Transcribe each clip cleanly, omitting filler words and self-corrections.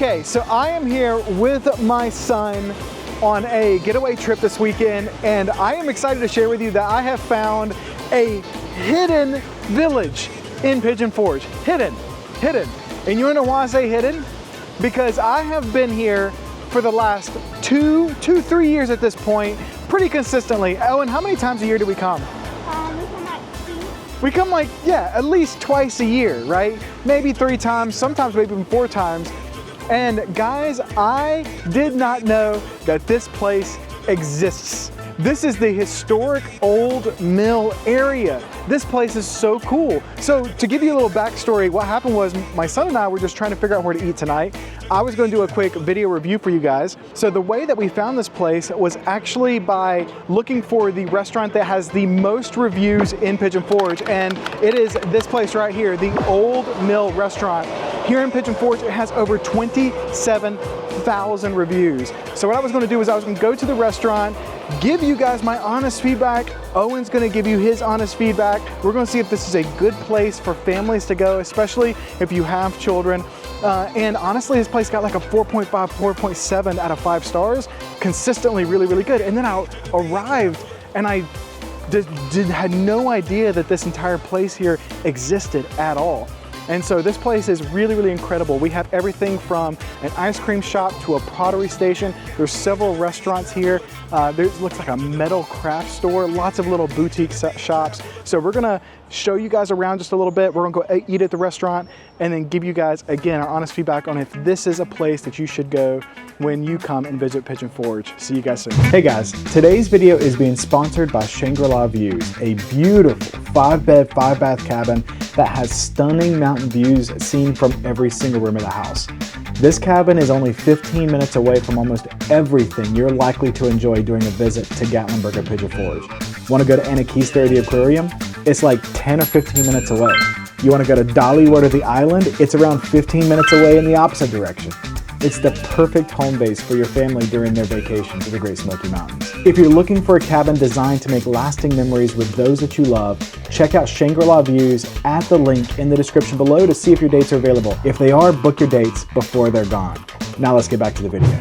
Okay, so I am here with my son on a getaway trip this weekend, and I am excited to share with you that I have found a hidden village in Pigeon Forge. Hidden. And you wanna know why I say hidden? Because I have been here for the last 3 years at this point, pretty consistently. Owen, how many times a year do we come? We come like, yeah, at least twice a year, right? Maybe 3 times, sometimes maybe even 4 times. And guys, I did not know that this place exists. This is the historic old mill area. This place is so cool. So to give you a little backstory, what happened was my son and I were just trying to figure out where to eat tonight. I was going to do a quick video review for you guys. So the way that we found this place was actually by looking for the restaurant that has the most reviews in Pigeon Forge. And it is this place right here, the Old Mill Restaurant. Here in Pigeon Forge, it has over 27,000 reviews. So what I was gonna do is I was gonna go to the restaurant, give you guys my honest feedback. Owen's gonna give you his honest feedback. We're gonna see if this is a good place for families to go, especially if you have children. And honestly, this place got like a 4.5, 4.7 out of 5 stars. Consistently really, really good. And then I arrived and I had no idea that this entire place here existed at all. And so this place is really, really incredible. We have everything from an ice cream shop to a pottery station. There's several restaurants here. There looks like a metal craft store, lots of little boutique shops. So we're gonna show you guys around just a little bit. We're gonna go eat at the restaurant and then give you guys, again, our honest feedback on if this is a place that you should go when you come and visit Pigeon Forge. See you guys soon. Hey guys, today's video is being sponsored by Shangri-La Views, a beautiful 5-bed, 5-bath cabin that has stunning mountain views seen from every single room of the house. This cabin is only 15 minutes away from almost everything you're likely to enjoy during a visit to Gatlinburg or Pigeon Forge. Want to go to Anakista or the aquarium? It's like 10 or 15 minutes away. You want to go to Dollywood or the island? It's around 15 minutes away in the opposite direction. It's the perfect home base for your family during their vacation to the Great Smoky Mountains. If you're looking for a cabin designed to make lasting memories with those that you love, check out Shangri-La Views at the link in the description below to see if your dates are available. If they are, book your dates before they're gone. Now let's get back to the video.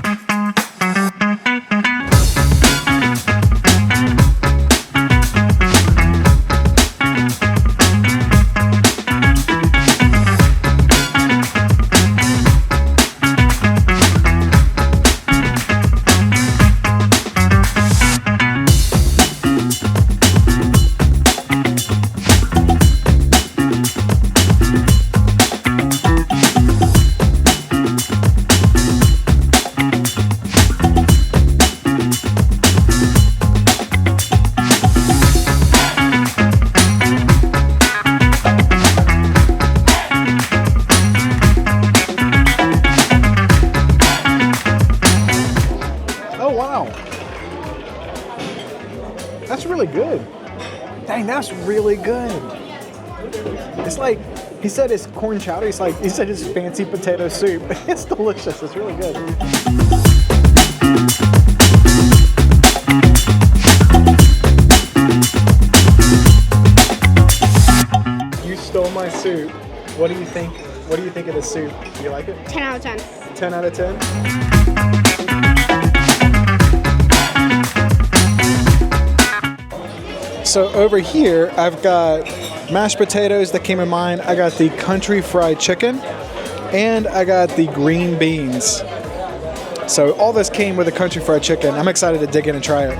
That's really good. Dang, that's really good. It's like, he said it's corn chowder. He said it's fancy potato soup. It's delicious, it's really good. You stole my soup. What do you think? What do you think of the soup? Do you like it? 10 out of 10. 10 out of 10? So over here, I've got mashed potatoes that came in mine. I got the country fried chicken, and I got the green beans. So all this came with the country fried chicken. I'm excited to dig in and try it.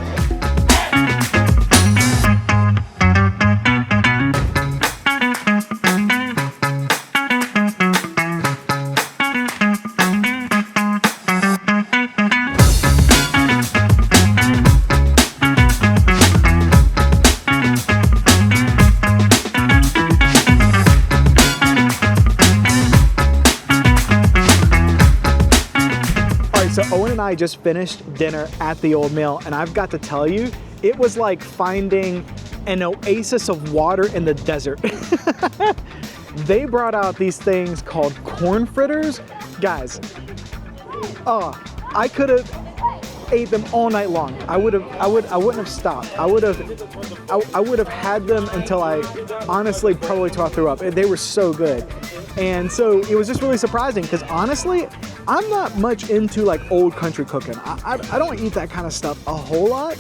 So Owen and I just finished dinner at the Old Mill, and I've got to tell you, it was like finding an oasis of water in the desert. They brought out these things called corn fritters. Guys, I could have ate them all night long. I wouldn't have stopped. I would have had them until I honestly probably threw up. They were so good. And so it was just really surprising because honestly, I'm not much into like old country cooking. I don't eat that kind of stuff a whole lot,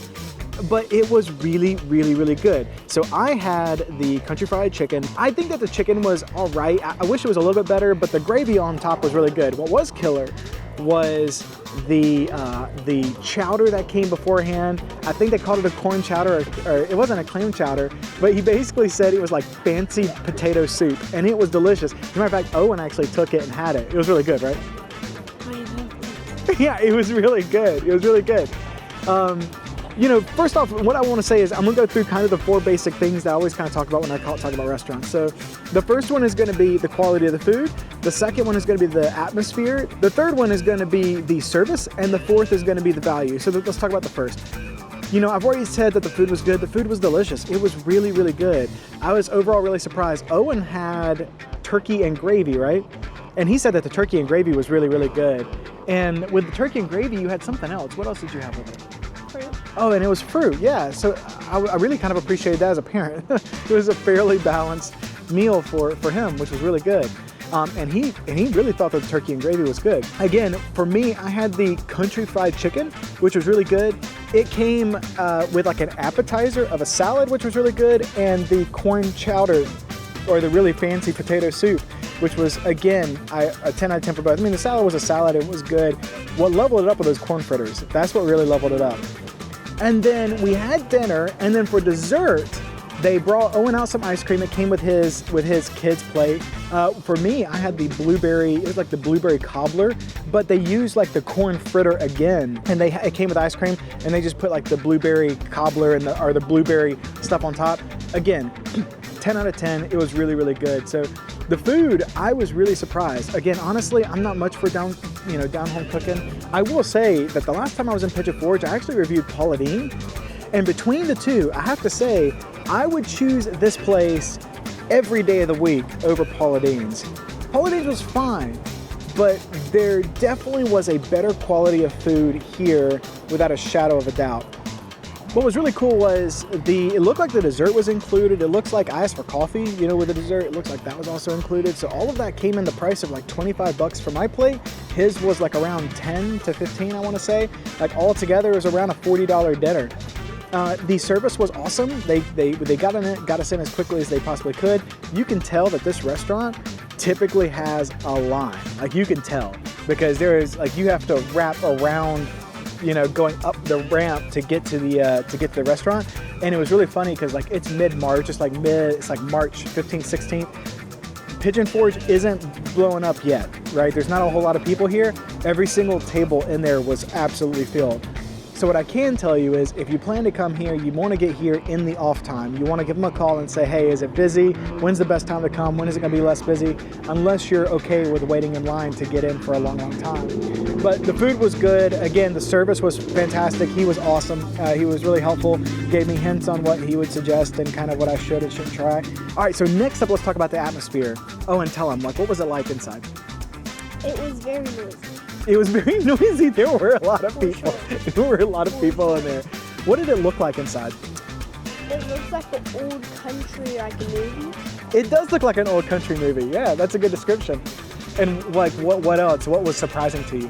but it was really, really, really good. So I had the country fried chicken. I think that the chicken was all right. I wish it was a little bit better, but the gravy on top was really good. What was killer was the chowder that came beforehand. I think they called it a corn chowder, or it wasn't a clam chowder, but he basically said it was like fancy potato soup, and it was delicious. As a matter of fact, Owen actually took it and had it. It was really good, right? Yeah, it was really good. It was really good. You know, first off, what I want to say is I'm going to go through kind of the 4 basic things that I always kind of talk about when I talk about restaurants. So the first one is going to be the quality of the food. The second one is going to be the atmosphere. The third one is going to be the service. And the fourth is going to be the value. So let's talk about the first. You know, I've already said that the food was good. The food was delicious. It was really, really good. I was overall really surprised. Owen had turkey and gravy, right? And he said that the turkey and gravy was really, really good. And with the turkey and gravy, you had something else. What else did you have with it? Fruit. Oh, and it was fruit, yeah. So I really kind of appreciated that as a parent. It was a fairly balanced meal for him, which was really good. And he really thought that the turkey and gravy was good. Again, for me, I had the country fried chicken, which was really good. It came with like an appetizer of a salad, which was really good, and the corn chowder, or the really fancy potato soup, which was, again, a 10 out of 10 for both. I mean, the salad was a salad, it was good. What leveled it up were those corn fritters. That's what really leveled it up. And then we had dinner, and then for dessert, they brought Owen out some ice cream. It came with his kid's plate. For me, I had the blueberry, it was like the blueberry cobbler, but they used like the corn fritter again, and it came with ice cream, and they just put like the blueberry cobbler and or the blueberry stuff on top. Again, 10 out of 10, it was really, really good. So the food, I was really surprised. Again, honestly, I'm not much for down home cooking. I will say that the last time I was in Pigeon Forge, I actually reviewed Paula Deen. And between the two, I have to say, I would choose this place every day of the week over Paula Deen's. Paula Deen's was fine, but there definitely was a better quality of food here without a shadow of a doubt. What was really cool was it looked like the dessert was included. It looks like I asked for coffee, you know, with the dessert. It looks like that was also included. So all of that came in the price of like 25 bucks for my plate. His was like around 10 to 15, I want to say. Like all together, it was around a $40 dinner. The service was awesome. They got us in as quickly as they possibly could. You can tell that this restaurant typically has a line. Like you can tell, because there is like, you have to wrap around, you know, going up the ramp to get to the restaurant. And it was really funny because like it's mid-March, it's like March 15th, 16th. Pigeon Forge isn't blowing up yet, right? There's not a whole lot of people here. Every single table in there was absolutely filled. So what I can tell you is if you plan to come here, you want to get here in the off time. You want to give them a call and say, hey, is it busy? When's the best time to come? When is it going to be less busy? Unless you're okay with waiting in line to get in for a long, long time. But the food was good. Again, the service was fantastic. He was awesome. He was really helpful. Gave me hints on what he would suggest and kind of what I should and shouldn't try. All right, so next up, let's talk about the atmosphere. Oh, and tell him, like, what was it like inside? It was very noisy. It was very noisy. There were a lot of people. There were a lot of people in there. What did it look like inside? It looks like an old country, like a movie. It does look like an old country movie. Yeah, that's a good description. And like, what else? What was surprising to you?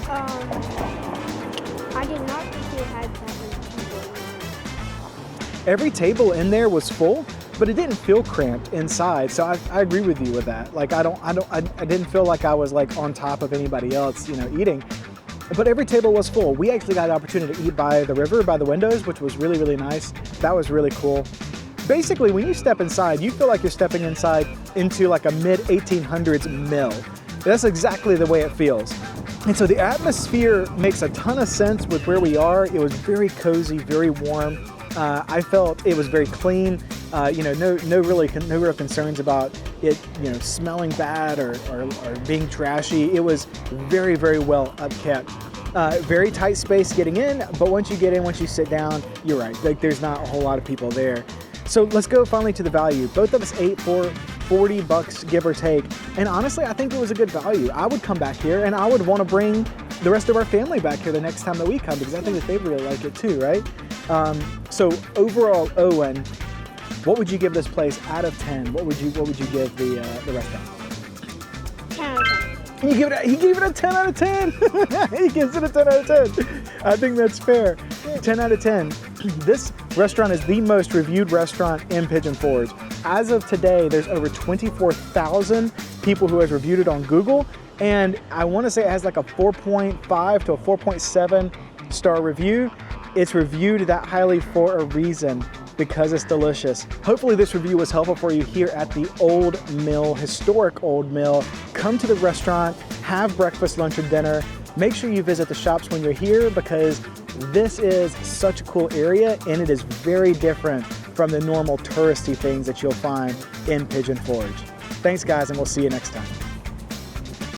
I did not think it had that many people. Every table in there was full, but it didn't feel cramped inside. So I agree with you with that. Like I didn't feel like I was like on top of anybody else, you know, eating. But every table was full. We actually got an opportunity to eat by the river, by the windows, which was really, really nice. That was really cool. Basically, when you step inside, you feel like you're stepping inside into like a mid-1800s mill. That's exactly the way it feels. And so the atmosphere makes a ton of sense with where we are. It was very cozy, very warm. I felt it was very clean. You know, no real concerns about it, you know, smelling bad or being trashy. It was very, very well upkept. Very tight space getting in, but once you get in, once you sit down, you're right. Like there's not a whole lot of people there. So let's go finally to the value. Both of us ate for 40 bucks, give or take. And honestly, I think it was a good value. I would come back here and I would want to bring the rest of our family back here the next time that we come, because I think that they really like it too, right? So overall, Owen, what would you give this place out of 10? What would you give the restaurant? 10 out of 10. He gave it a 10 out of 10. He gives it a 10 out of 10. I think that's fair. 10 out of 10. This restaurant is the most reviewed restaurant in Pigeon Forge. As of today, there's over 24,000 people who have reviewed it on Google. And I want to say it has like a 4.5 to a 4.7 star review. It's reviewed that highly for a reason, because it's delicious. Hopefully this review was helpful for you here at the Old Mill, historic Old Mill. Come to the restaurant, have breakfast, lunch, or dinner. Make sure you visit the shops when you're here, because this is such a cool area and it is very different from the normal touristy things that you'll find in Pigeon Forge. Thanks guys, and we'll see you next time.